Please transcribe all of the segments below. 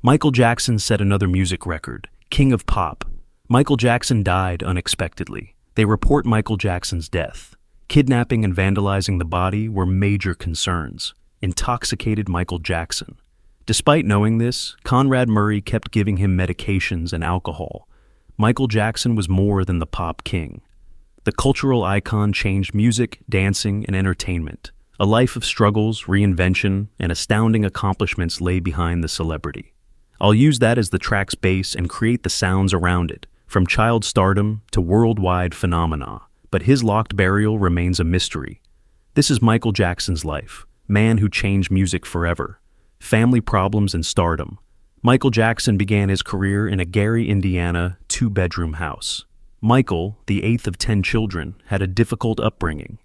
Michael Jackson set another music record, King of Pop. Michael Jackson died unexpectedly. They report Michael Jackson's death. Kidnapping and vandalizing the body were major concerns. Intoxicated Michael Jackson. Despite knowing this, Conrad Murray kept giving him medications and alcohol. Michael Jackson was more than the pop king. The cultural icon changed music, dancing, and entertainment. A life of struggles, reinvention, and astounding accomplishments lay behind the celebrity. I'll use that as the track's base and create the sounds around it, from child stardom to worldwide phenomena. But his locked burial remains a mystery. This is Michael Jackson's life, man who changed music forever. Family problems and stardom. Michael Jackson began his career in a Gary, Indiana, two-bedroom house. Michael, the eighth of 10 children, had a difficult upbringing.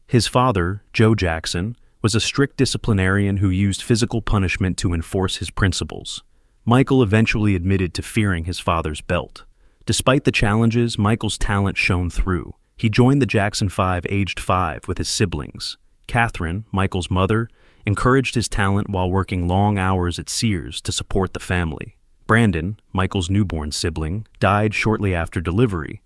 His father, Joe Jackson, was a strict disciplinarian who used physical punishment to enforce his principles. Michael eventually admitted to fearing his father's belt. Despite the challenges, Michael's talent shone through. He joined the Jackson 5 aged 5 with his siblings. Catherine, Michael's mother, encouraged his talent while working long hours at Sears to support the family. Brandon, Michael's newborn sibling, died shortly after delivery.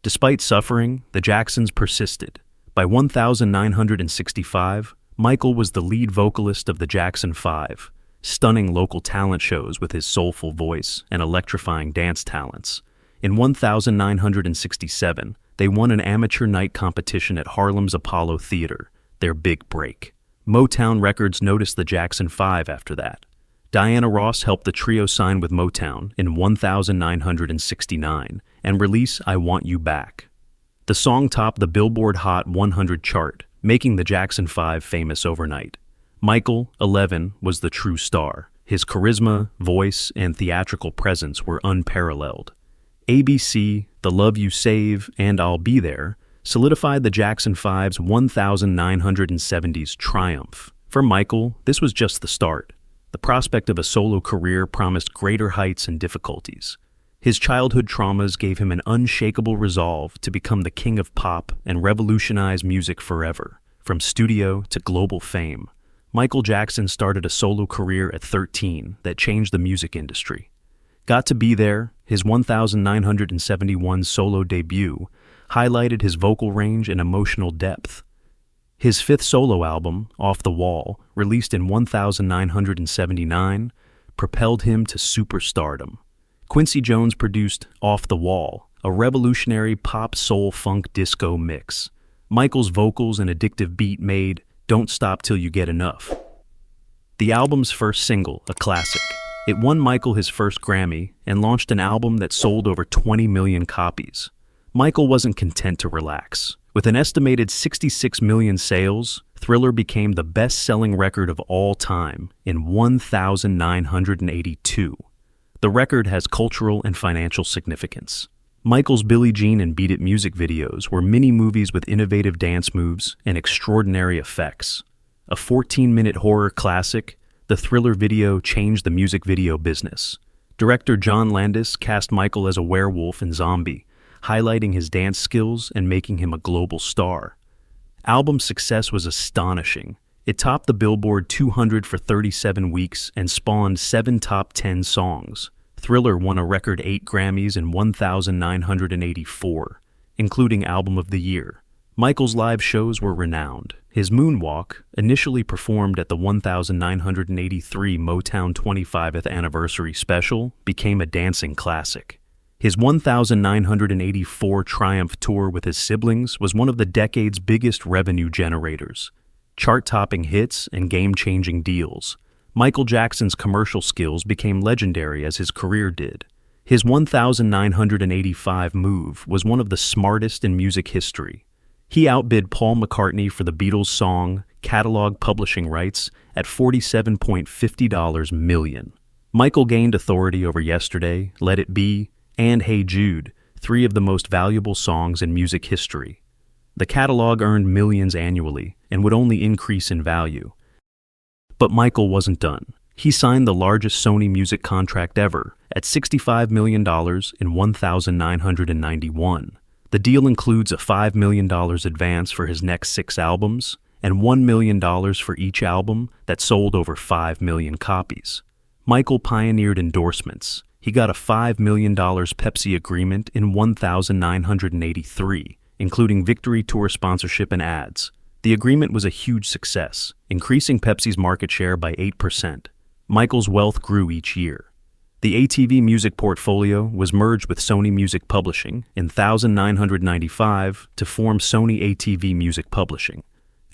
Despite suffering, the Jacksons persisted. By 1965, Michael was the lead vocalist of the Jackson 5, stunning local talent shows with his soulful voice and electrifying dance talents. In 1967, they won an amateur night competition at Harlem's Apollo Theater, their big break. Motown Records noticed the Jackson 5 after that. Diana Ross helped the trio sign with Motown in 1969 and release I Want You Back. The song topped the Billboard Hot 100 chart, making the Jackson 5 famous overnight. Michael, 11, was the true star. His charisma, voice, and theatrical presence were unparalleled. ABC, The Love You Save, and I'll Be There solidified the Jackson 5's 1970s triumph. For Michael, this was just the start. The prospect of a solo career promised greater heights and difficulties. His childhood traumas gave him an unshakable resolve to become the king of pop and revolutionize music forever. From studio to global fame, Michael Jackson started a solo career at 13 that changed the music industry. Got to Be There, his 1971 solo debut, highlighted his vocal range and emotional depth. His fifth solo album, Off the Wall, released in 1979, propelled him to superstardom. Quincy Jones produced Off the Wall, a revolutionary pop soul funk disco mix. Michael's vocals and addictive beat made Don't Stop Till You Get Enough the album's first single, a classic. It won Michael his first Grammy and launched an album that sold over 20 million copies. Michael wasn't content to relax. With an estimated 66 million sales, Thriller became the best-selling record of all time in 1982. The record has cultural and financial significance. Michael's Billie Jean and Beat It music videos were mini-movies with innovative dance moves and extraordinary effects. A 14-minute horror classic, the Thriller video changed the music video business. Director John Landis cast Michael as a werewolf and zombie, highlighting his dance skills and making him a global star. Album success was astonishing. It topped the Billboard 200 for 37 weeks and spawned 7 top 10 songs. Thriller won a record 8 Grammys in 1984, including Album of the Year. Michael's live shows were renowned. His Moonwalk, initially performed at the 1983 Motown 25th Anniversary Special, became a dancing classic. His 1984 Triumph Tour with his siblings was one of the decade's biggest revenue generators. Chart-topping hits and game-changing deals. Michael Jackson's commercial skills became legendary as his career did. His 1985 move was one of the smartest in music history. He outbid Paul McCartney for the Beatles' song catalog publishing rights at $47.50 million. Michael gained authority over Yesterday, Let It Be, and Hey Jude, 3 of the most valuable songs in music history. The catalog earned millions annually and would only increase in value. But Michael wasn't done. He signed the largest Sony music contract ever at $65 million in 1991. The deal includes a $5 million advance for his next 6 albums and $1 million for each album that sold over 5 million copies. Michael pioneered endorsements. He got a $5 million Pepsi agreement in 1983, including Victory Tour sponsorship and ads. The agreement was a huge success, increasing Pepsi's market share by 8%. Michael's wealth grew each year. The ATV Music portfolio was merged with Sony Music Publishing in 1995 to form Sony ATV Music Publishing.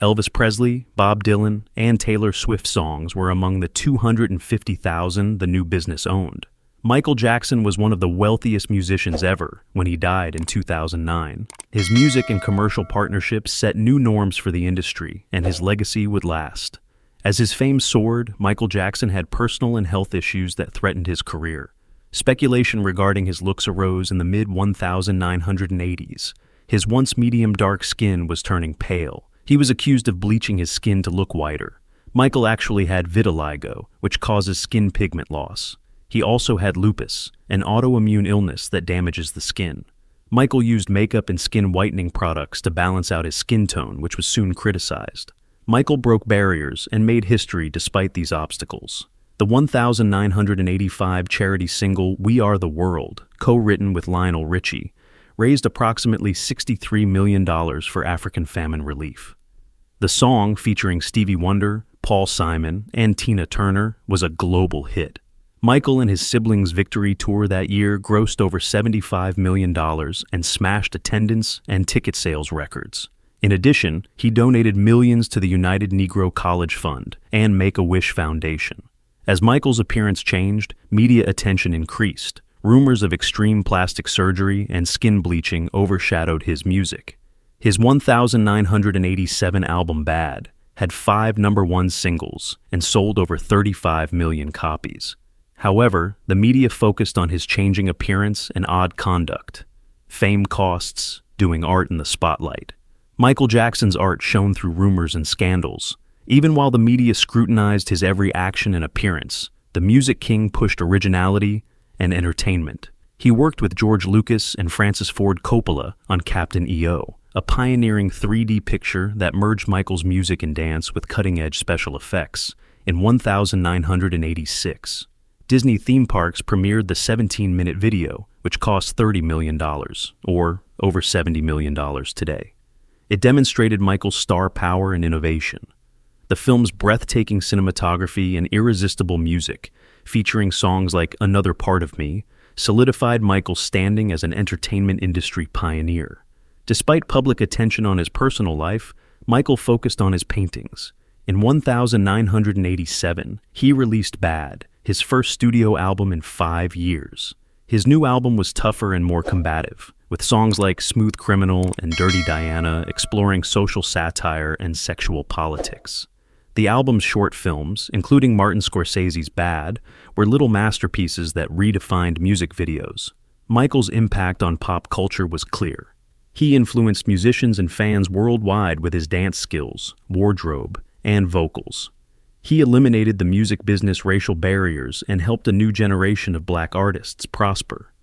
Elvis Presley, Bob Dylan, and Taylor Swift songs were among the 250,000 the new business owned. Michael Jackson was one of the wealthiest musicians ever when he died in 2009. His music and commercial partnerships set new norms for the industry, and his legacy would last. As his fame soared, Michael Jackson had personal and health issues that threatened his career. Speculation regarding his looks arose in the mid-1980s. His once medium-dark skin was turning pale. He was accused of bleaching his skin to look whiter. Michael actually had vitiligo, which causes skin pigment loss. He also had lupus, an autoimmune illness that damages the skin. Michael used makeup and skin whitening products to balance out his skin tone, which was soon criticized. Michael broke barriers and made history despite these obstacles. The 1985 charity single We Are the World, co-written with Lionel Richie, raised approximately $63 million for African famine relief. The song, featuring Stevie Wonder, Paul Simon, and Tina Turner, was a global hit. Michael and his siblings' Victory Tour that year grossed over $75 million and smashed attendance and ticket sales records. In addition, he donated millions to the United Negro College Fund and Make-A-Wish Foundation. As Michael's appearance changed, media attention increased. Rumors of extreme plastic surgery and skin bleaching overshadowed his music. His 1987 album Bad had 5 number-one singles and sold over 35 million copies. However, the media focused on his changing appearance and odd conduct. Fame costs, doing art in the spotlight. Michael Jackson's art shone through rumors and scandals. Even while the media scrutinized his every action and appearance, the music king pushed originality and entertainment. He worked with George Lucas and Francis Ford Coppola on Captain EO, a pioneering 3D picture that merged Michael's music and dance with cutting-edge special effects. In 1986, Disney theme parks premiered the 17-minute video, which cost $30 million, or over $70 million today. It demonstrated Michael's star power and innovation. The film's breathtaking cinematography and irresistible music, featuring songs like Another Part of Me, solidified Michael's standing as an entertainment industry pioneer. Despite public attention on his personal life, Michael focused on his paintings. In 1987, he released Bad, his first studio album in 5 years. His new album was tougher and more combative, with songs like Smooth Criminal and Dirty Diana exploring social satire and sexual politics. The album's short films, including Martin Scorsese's Bad, were little masterpieces that redefined music videos. Michael's impact on pop culture was clear. He influenced musicians and fans worldwide with his dance skills, wardrobe, and vocals. He eliminated the music business racial barriers and helped a new generation of black artists prosper.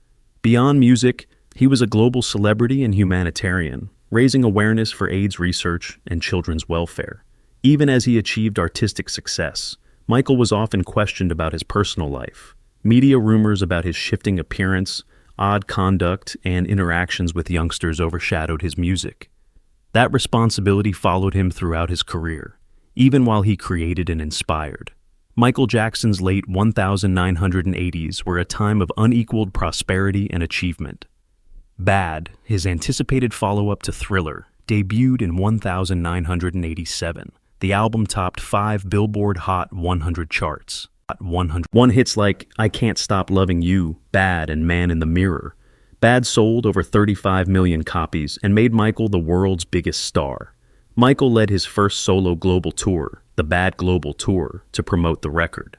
Beyond music, he was a global celebrity and humanitarian, raising awareness for AIDS research and children's welfare. Even as he achieved artistic success, Michael was often questioned about his personal life. Media rumors about his shifting appearance, odd conduct, and interactions with youngsters overshadowed his music. That responsibility followed him throughout his career, even while he created and inspired. Michael Jackson's late 1980s were a time of unequaled prosperity and achievement. Bad, his anticipated follow-up to Thriller, debuted in 1987. The album topped 5 Billboard Hot 100 charts. One hits like I Can't Stop Loving You, Bad, and Man in the Mirror. Bad sold over 35 million copies and made Michael the world's biggest star. Michael led his first solo global tour, the Bad Global Tour, to promote the record.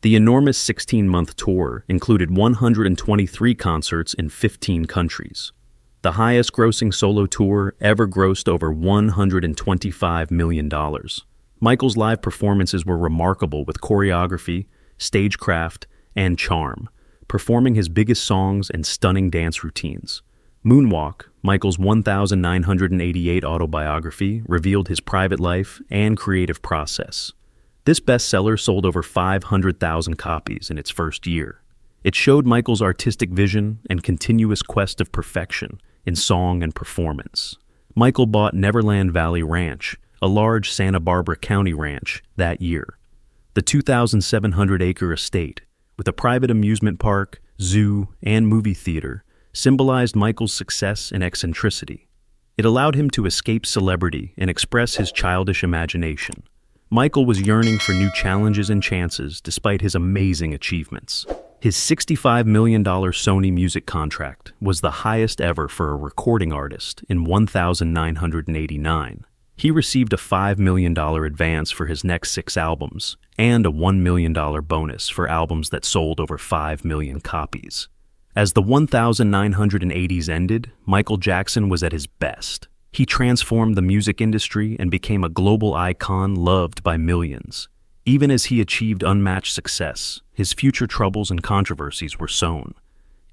The enormous 16-month tour included 123 concerts in 15 countries. The highest-grossing solo tour ever grossed over $125 million. Michael's live performances were remarkable with choreography, stagecraft, and charm, performing his biggest songs and stunning dance routines. Moonwalk, Michael's 1988 autobiography, revealed his private life and creative process. This bestseller sold over 500,000 copies in its first year. It showed Michael's artistic vision and continuous quest of perfection in song and performance. Michael bought Neverland Valley Ranch, a large Santa Barbara County ranch, that year. The 2,700-acre estate, with a private amusement park, zoo, and movie theater, symbolized Michael's success and eccentricity. It allowed him to escape celebrity and express his childish imagination. Michael was yearning for new challenges and chances despite his amazing achievements. His $65 million Sony music contract was the highest ever for a recording artist in 1989. He received a $5 million advance for his next 6 albums and a $1 million bonus for albums that sold over 5 million copies. As the 1980s ended, Michael Jackson was at his best. He transformed the music industry and became a global icon loved by millions. Even as he achieved unmatched success, his future troubles and controversies were sown.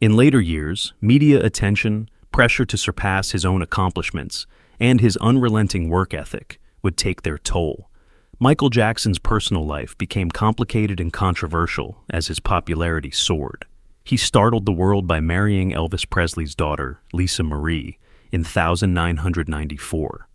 In later years, media attention, pressure to surpass his own accomplishments, and his unrelenting work ethic would take their toll. Michael Jackson's personal life became complicated and controversial as his popularity soared. He startled the world by marrying Elvis Presley's daughter, Lisa Marie, in 1994.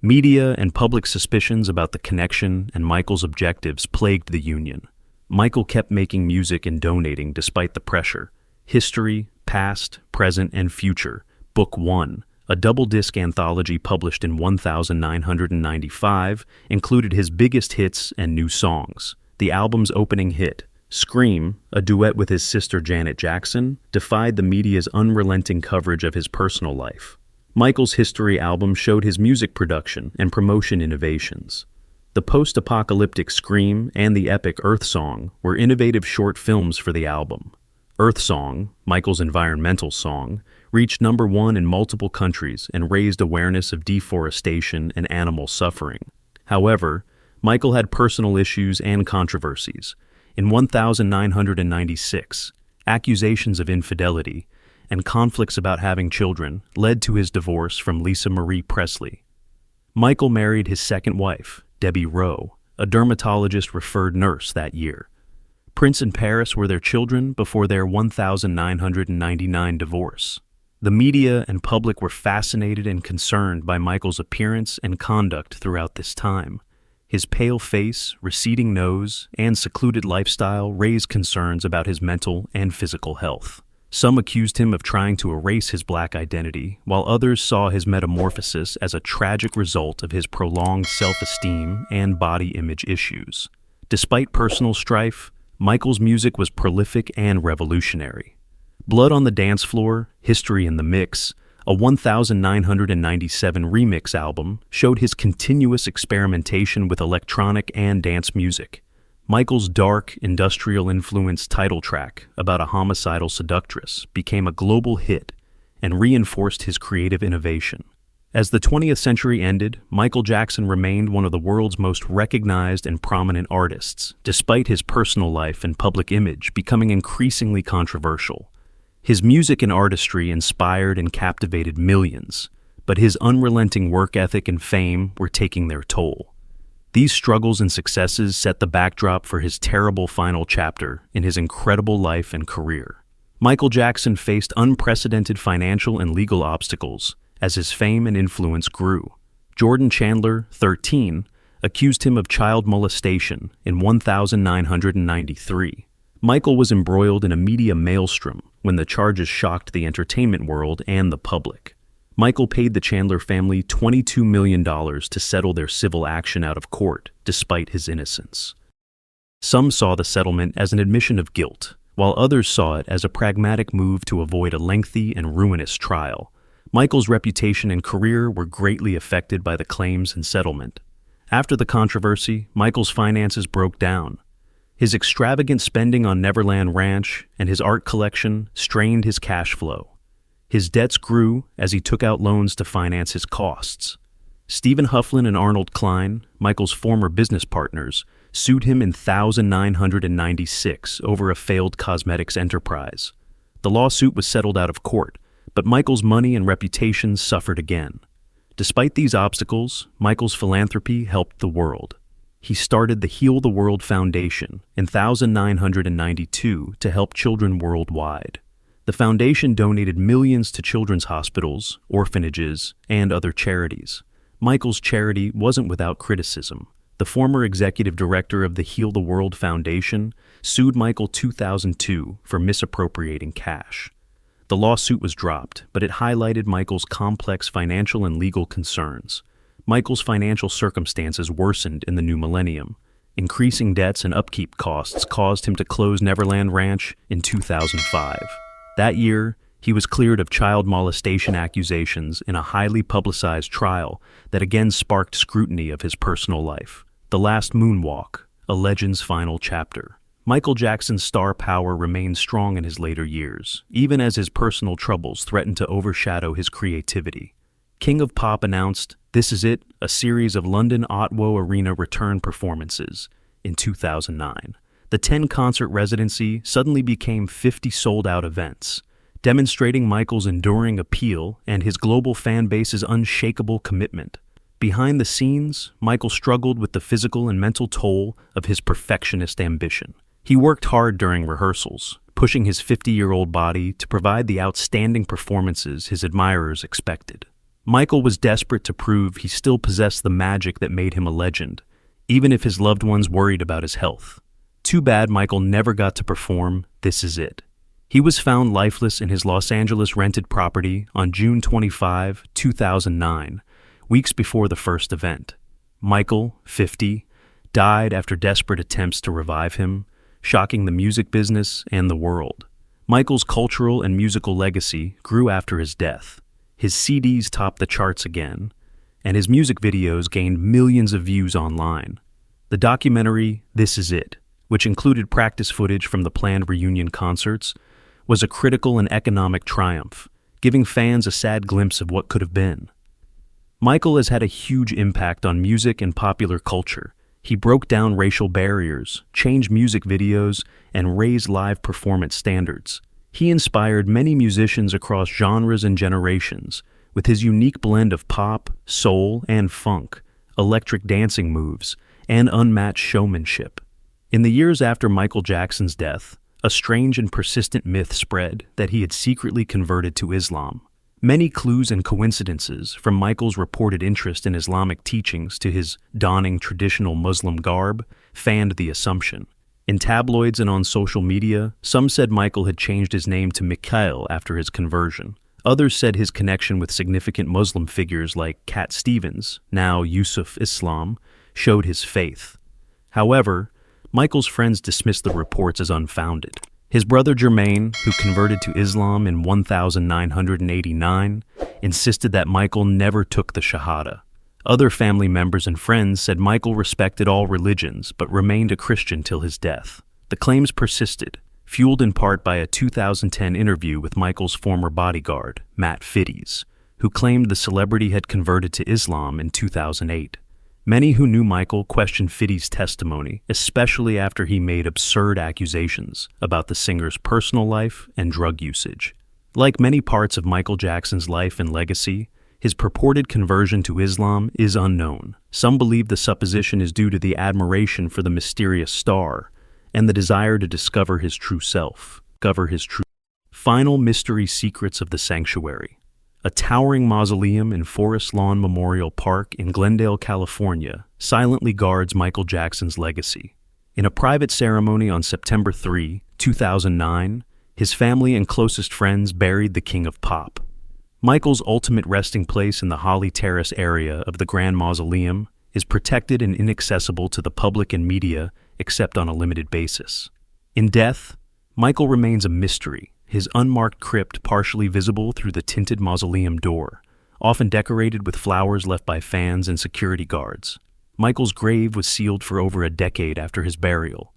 Media and public suspicions about the connection and Michael's objectives plagued the union. Michael kept making music and donating despite the pressure. History, Past, Present, and Future, Book 1, a double-disc anthology published in 1995, included his biggest hits and new songs. The album's opening hit, Scream, a duet with his sister Janet Jackson, defied the media's unrelenting coverage of his personal life. Michael's History album showed his music production and promotion innovations. The post-apocalyptic Scream and the epic Earth Song were innovative short films for the album. Earth Song, Michael's environmental song, reached #1 in multiple countries and raised awareness of deforestation and animal suffering. However, Michael had personal issues and controversies. In 1996, accusations of infidelity and conflicts about having children led to his divorce from Lisa Marie Presley. Michael married his second wife, Debbie Rowe, a dermatologist-referred nurse that year. Prince and Paris were their children before their 1999 divorce. The media and public were fascinated and concerned by Michael's appearance and conduct throughout this time. His pale face, receding nose, and secluded lifestyle raised concerns about his mental and physical health. Some accused him of trying to erase his black identity, while others saw his metamorphosis as a tragic result of his prolonged self-esteem and body image issues. Despite personal strife, Michael's music was prolific and revolutionary. Blood on the Dance Floor, History in the Mix, a 1997 remix album, showed his continuous experimentation with electronic and dance music. Michael's dark, industrial-influenced title track about a homicidal seductress became a global hit and reinforced his creative innovation. As the 20th century ended, Michael Jackson remained one of the world's most recognized and prominent artists, despite his personal life and public image becoming increasingly controversial. His music and artistry inspired and captivated millions, but his unrelenting work ethic and fame were taking their toll. These struggles and successes set the backdrop for his terrible final chapter in his incredible life and career. Michael Jackson faced unprecedented financial and legal obstacles as his fame and influence grew. Jordan Chandler, 13, accused him of child molestation in 1993. Michael was embroiled in a media maelstrom when the charges shocked the entertainment world and the public. Michael paid the Chandler family $22 million to settle their civil action out of court, despite his innocence. Some saw the settlement as an admission of guilt, while others saw it as a pragmatic move to avoid a lengthy and ruinous trial. Michael's reputation and career were greatly affected by the claims and settlement. After the controversy, Michael's finances broke down. His extravagant spending on Neverland Ranch and his art collection strained his cash flow. His debts grew as he took out loans to finance his costs. Stephen Hufflin and Arnold Klein, Michael's former business partners, sued him in 1996 over a failed cosmetics enterprise. The lawsuit was settled out of court, but Michael's money and reputation suffered again. Despite these obstacles, Michael's philanthropy helped the world. he started the Heal the World Foundation in 1992 to help children worldwide. The foundation donated millions to children's hospitals, orphanages, and other charities. Michael's charity wasn't without criticism. The former executive director of the Heal the World Foundation sued Michael in 2002 for misappropriating cash. The lawsuit was dropped, but it highlighted Michael's complex financial and legal concerns. Michael's financial circumstances worsened in the new millennium. Increasing debts and upkeep costs caused him to close Neverland Ranch in 2005. That year, he was cleared of child molestation accusations in a highly publicized trial that again sparked scrutiny of his personal life. The Last Moonwalk, a legend's final chapter. Michael Jackson's star power remained strong in his later years, even as his personal troubles threatened to overshadow his creativity. King of Pop announced This Is It, a series of London Otwo Arena return performances in 2009. The 10-concert residency suddenly became 50 sold-out events, demonstrating Michael's enduring appeal and his global fan base's unshakable commitment. Behind the scenes, Michael struggled with the physical and mental toll of his perfectionist ambition. He worked hard during rehearsals, pushing his 50-year-old body to provide the outstanding performances his admirers expected. Michael was desperate to prove he still possessed the magic that made him a legend, even if his loved ones worried about his health. Too bad Michael never got to perform This Is It. He was found lifeless in his Los Angeles rented property on June 25, 2009, weeks before the first event. Michael, 50, died after desperate attempts to revive him, shocking the music business and the world. Michael's cultural and musical legacy grew after his death. His CDs topped the charts again, and his music videos gained millions of views online. The documentary This Is It, which included practice footage from the planned reunion concerts, was a critical and economic triumph, giving fans a sad glimpse of what could have been. Michael has had a huge impact on music and popular culture. He broke down racial barriers, changed music videos, and raised live performance standards. He inspired many musicians across genres and generations with his unique blend of pop, soul, and funk, electric dancing moves, and unmatched showmanship. In the years after Michael Jackson's death, a strange and persistent myth spread that he had secretly converted to Islam. Many clues and coincidences, from Michael's reported interest in Islamic teachings to his donning traditional Muslim garb, fanned the assumption. In tabloids and on social media, some said Michael had changed his name to Mikhail after his conversion. Others said his connection with significant Muslim figures like Cat Stevens, now Yusuf Islam, showed his faith. However, Michael's friends dismissed the reports as unfounded. His brother Jermaine, who converted to Islam in 1989, insisted that Michael never took the Shahada. Other family members and friends said Michael respected all religions but remained a Christian till his death. The claims persisted, fueled in part by a 2010 interview with Michael's former bodyguard, Matt Fitties, who claimed the celebrity had converted to Islam in 2008. Many who knew Michael questioned Fitties' testimony, especially after he made absurd accusations about the singer's personal life and drug usage. Like many parts of Michael Jackson's life and legacy, his purported conversion to Islam is unknown. Some believe the supposition is due to the admiration for the mysterious star and the desire to discover his true self. Final mystery secrets of the sanctuary. A towering mausoleum in Forest Lawn Memorial Park in Glendale, California, silently guards Michael Jackson's legacy. In a private ceremony on September 3, 2009, his family and closest friends buried the King of Pop. Michael's ultimate resting place in the Holly Terrace area of the Grand Mausoleum is protected and inaccessible to the public and media except on a limited basis. In death, Michael remains a mystery, his unmarked crypt partially visible through the tinted mausoleum door, often decorated with flowers left by fans and security guards. Michael's grave was sealed for over a decade after his burial.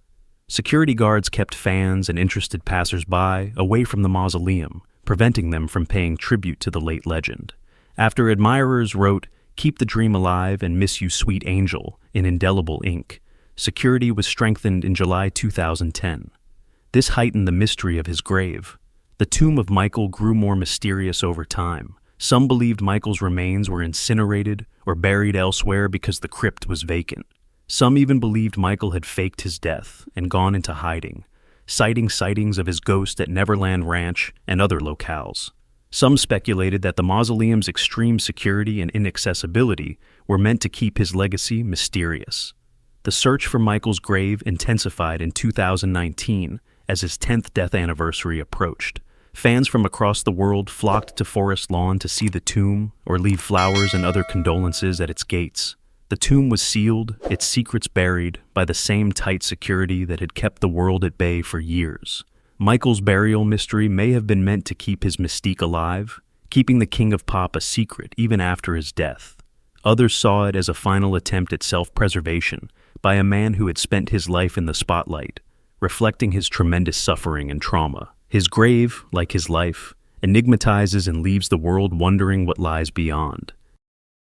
Security guards kept fans and interested passers-by away from the mausoleum, preventing them from paying tribute to the late legend. After admirers wrote, "Keep the dream alive and miss you, sweet angel," in indelible ink, security was strengthened in July 2010. This heightened the mystery of his grave. The tomb of Michael grew more mysterious over time. Some believed Michael's remains were incinerated or buried elsewhere because the crypt was vacant. Some even believed Michael had faked his death and gone into hiding, citing sightings of his ghost at Neverland Ranch and other locales. Some speculated that the mausoleum's extreme security and inaccessibility were meant to keep his legacy mysterious. The search for Michael's grave intensified in 2019 as his 10th death anniversary approached. Fans from across the world flocked to Forest Lawn to see the tomb or leave flowers and other condolences at its gates. The tomb was sealed, its secrets buried, by the same tight security that had kept the world at bay for years. Michael's burial mystery may have been meant to keep his mystique alive, keeping the King of Pop a secret even after his death. Others saw it as a final attempt at self-preservation by a man who had spent his life in the spotlight, reflecting his tremendous suffering and trauma. His grave, like his life, enigmatizes and leaves the world wondering what lies beyond.